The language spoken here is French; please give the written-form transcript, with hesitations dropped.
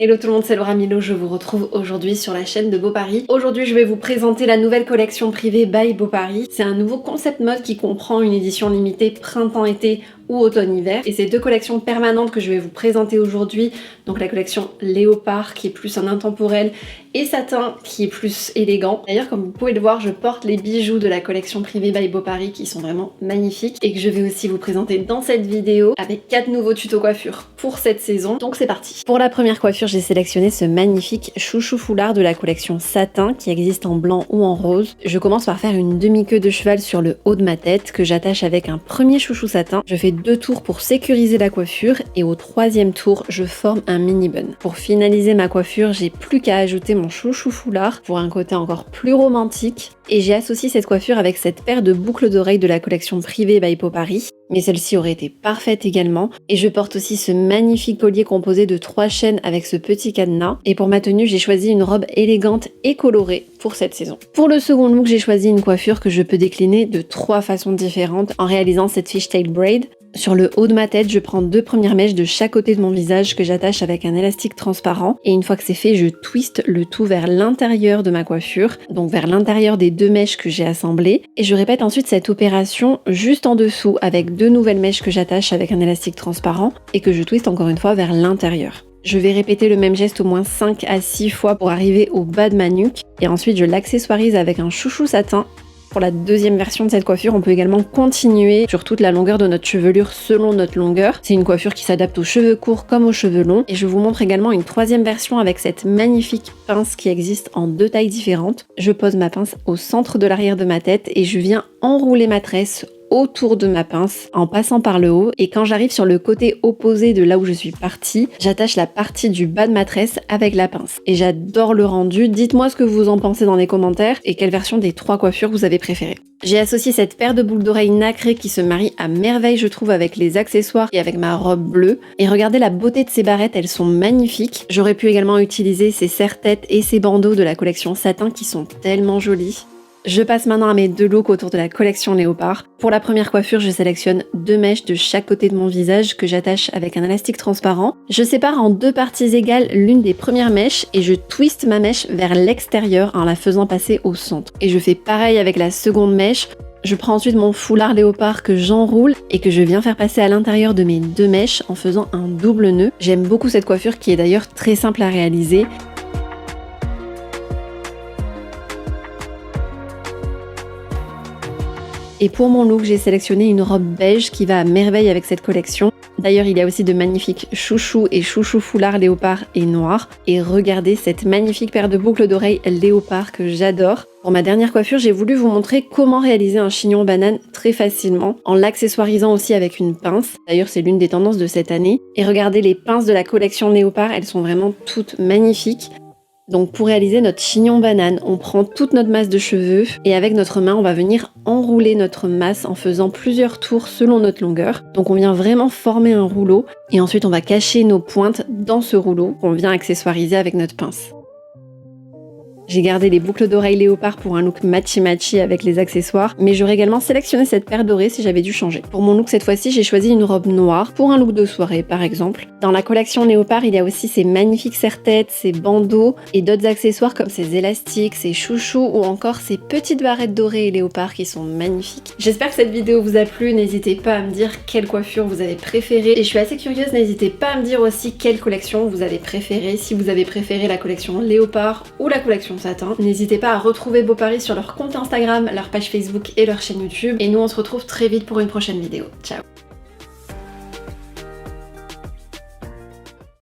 Hello tout le monde, c'est Laura Milo, je vous retrouve aujourd'hui sur la chaîne de Beau Paris. Aujourd'hui je vais vous présenter la nouvelle collection privée by Beau Paris. C'est un nouveau concept mode qui comprend une édition limitée printemps-été ou automne-hiver. Et c'est deux collections permanentes que je vais vous présenter aujourd'hui. Donc la collection Léopard qui est plus un intemporel et satin qui est plus élégant. D'ailleurs comme vous pouvez le voir, je porte les bijoux de la collection privée by Beau Paris qui sont vraiment magnifiques et que je vais aussi vous présenter dans cette vidéo avec 4 nouveaux tutos coiffure pour cette saison. Donc c'est parti. Pour la première coiffure, j'ai sélectionné ce magnifique chouchou foulard de la collection satin qui existe en blanc ou en rose. Je commence par faire une demi-queue de cheval sur le haut de ma tête que j'attache avec un premier chouchou satin. Je fais 2 tours pour sécuriser la coiffure et au 3e tour, je forme un mini bun. Pour finaliser ma coiffure, j'ai plus qu'à ajouter mon chouchou foulard pour un côté encore plus romantique. Et j'ai associé cette coiffure avec cette paire de boucles d'oreilles de la collection privée by Beau Paris. Mais celle-ci aurait été parfaite également. Et je porte aussi ce magnifique collier composé de 3 chaînes avec ce petit cadenas. Et pour ma tenue, j'ai choisi une robe élégante et colorée pour cette saison. Pour le second look, j'ai choisi une coiffure que je peux décliner de 3 façons différentes en réalisant cette fishtail braid. Sur le haut de ma tête, je prends 2 premières mèches de chaque côté de mon visage que j'attache avec un élastique transparent. Et une fois que c'est fait, je twiste le tout vers l'intérieur de ma coiffure, donc vers l'intérieur des 2 mèches que j'ai assemblées. Et je répète ensuite cette opération juste en dessous avec 2 nouvelles mèches que j'attache avec un élastique transparent et que je twiste encore une fois vers l'intérieur. Je vais répéter le même geste au moins 5 à 6 fois pour arriver au bas de ma nuque. Et ensuite, je l'accessoirise avec un chouchou satin. Pour la deuxième version de cette coiffure, on peut également continuer sur toute la longueur de notre chevelure selon notre longueur. C'est une coiffure qui s'adapte aux cheveux courts comme aux cheveux longs. Et je vous montre également une 3e version avec cette magnifique pince qui existe en 2 tailles différentes. Je pose ma pince au centre de l'arrière de ma tête et je viens enrouler ma tresse autour de ma pince en passant par le haut, et quand j'arrive sur le côté opposé de là où je suis partie, j'attache la partie du bas de ma tresse avec la pince. Et j'adore le rendu. Dites-moi ce que vous en pensez dans les commentaires et quelle version des 3 coiffures vous avez préférée. J'ai associé cette paire de boucles d'oreilles nacrées qui se marie à merveille je trouve avec les accessoires et avec ma robe bleue. Et regardez la beauté de ces barrettes, elles sont magnifiques. J'aurais pu également utiliser ces serre-têtes et ces bandeaux de la collection satin qui sont tellement jolis. Je passe maintenant à mes 2 looks autour de la collection Léopard. Pour la première coiffure, je sélectionne 2 mèches de chaque côté de mon visage que j'attache avec un élastique transparent. Je sépare en 2 parties égales l'une des premières mèches et je twiste ma mèche vers l'extérieur en la faisant passer au centre. Et je fais pareil avec la seconde mèche. Je prends ensuite mon foulard léopard que j'enroule et que je viens faire passer à l'intérieur de mes 2 mèches en faisant un double nœud. J'aime beaucoup cette coiffure qui est d'ailleurs très simple à réaliser. Et pour mon look, j'ai sélectionné une robe beige qui va à merveille avec cette collection. D'ailleurs, il y a aussi de magnifiques chouchous et chouchous foulards léopard et noirs. Et regardez cette magnifique paire de boucles d'oreilles léopard que j'adore. Pour ma dernière coiffure, j'ai voulu vous montrer comment réaliser un chignon banane très facilement, en l'accessoirisant aussi avec une pince. D'ailleurs, c'est l'une des tendances de cette année. Et regardez les pinces de la collection léopard, elles sont vraiment toutes magnifiques. Donc pour réaliser notre chignon banane, on prend toute notre masse de cheveux et avec notre main, on va venir enrouler notre masse en faisant plusieurs tours selon notre longueur. Donc on vient vraiment former un rouleau et ensuite on va cacher nos pointes dans ce rouleau qu'on vient accessoiriser avec notre pince. J'ai gardé les boucles d'oreilles léopard pour un look matchy-matchy avec les accessoires, mais j'aurais également sélectionné cette paire dorée si j'avais dû changer. Pour mon look cette fois-ci, j'ai choisi une robe noire pour un look de soirée par exemple. Dans la collection léopard, il y a aussi ces magnifiques serre-têtes, ces bandeaux et d'autres accessoires comme ces élastiques, ces chouchous ou encore ces petites barrettes dorées et léopard qui sont magnifiques. J'espère que cette vidéo vous a plu, n'hésitez pas à me dire quelle coiffure vous avez préférée et je suis assez curieuse, n'hésitez pas à me dire aussi quelle collection vous avez préférée, si vous avez préféré la collection léopard ou la collection satin. N'hésitez pas à retrouver Beau Paris sur leur compte Instagram, leur page Facebook et leur chaîne YouTube. Et nous on se retrouve très vite pour une prochaine vidéo. Ciao!